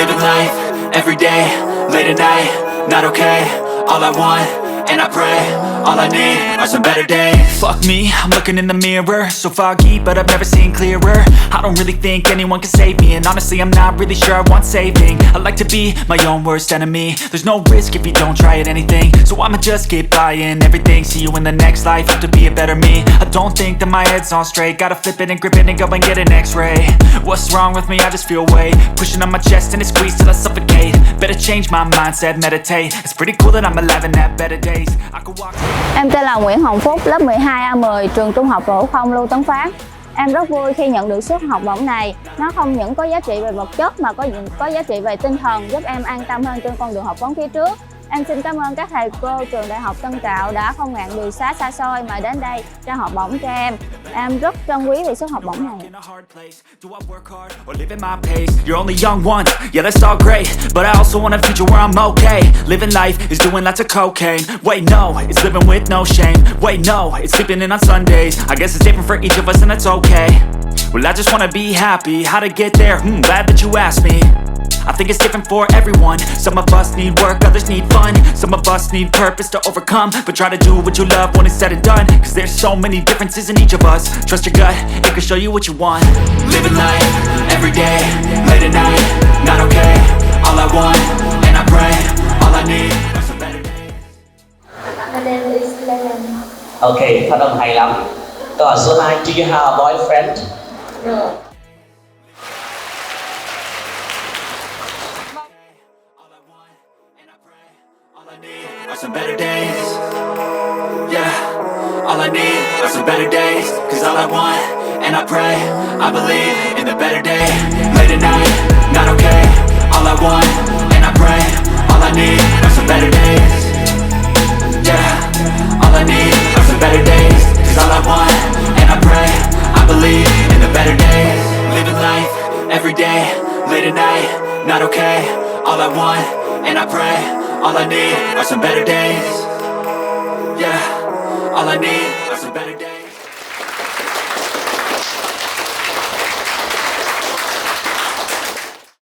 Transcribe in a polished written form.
Living life, every day, late at night, not okay. All I want, and I pray, all I need are some better days. Fuck me, I'm looking in the mirror, so foggy, but I've never seen clearer. I don't really think anyone can save me, and honestly I'm not really sure I want saving. I like to be my own worst enemy. There's no risk if you don't try at anything, so I'ma just keep buying everything. See you in the next life, hope to be a better me. I don't think that my head's on straight, gotta flip it and grip it and go and get an x-ray. What's wrong with me? I just feel weight pushing on my chest and it squeezes till I suffocate. Better change my mindset, meditate. It's pretty cool that I'm alive and have better days. I could walk. Em tên là Nguyễn Hồng Phúc, lớp 12A10, trường Trung học phổ thông Lưu Tấn Phát. Em rất vui khi nhận được suất học bổng này. Nó không những có giá trị về vật chất mà có giá trị về tinh thần, giúp em an tâm hơn trên con đường học vấn phía trước. Em xin cảm ơn các thầy cô trường Đại học Tân Tạo đã không ngại đường xá xa xôi mà đến đây trao học bổng cho em. Em rất trân quý vì suất học bổng này. You're only young once, yeah that's all great, but I also want a future where I'm okay. Living life is doing lots of cocaine. Wait no, it's living with no shame. Wait no, it's sleeping in on Sundays. I guess it's different for each of us and that's okay. Well I just wanna be happy, how to get there, glad that you asked me. I think it's different for everyone. Some of us need work, others need fun. Some of us need purpose to overcome. But try to do what you love when it's said and done, cause there's so many differences in each of us. Trust your gut, it can show you what you want. Living life, every day, late at night, not okay. All I want, and I pray, all I need are some better days. My name is Lemon. Okay, phát âm hay lắm. Câu hỏi số 2, do you have a boyfriend? No. Some better days, yeah. All I need are some better days, cause all I want, and I pray, I believe in the better day. Late at night, not okay. All I want, and I pray, all I need are some better days, yeah. All I need are some better days, cause all I want, and I pray, I believe in the better days. Living life, every day, late at night, not okay. All I want, and I pray, all I need are some better days, yeah. All I need are some better days.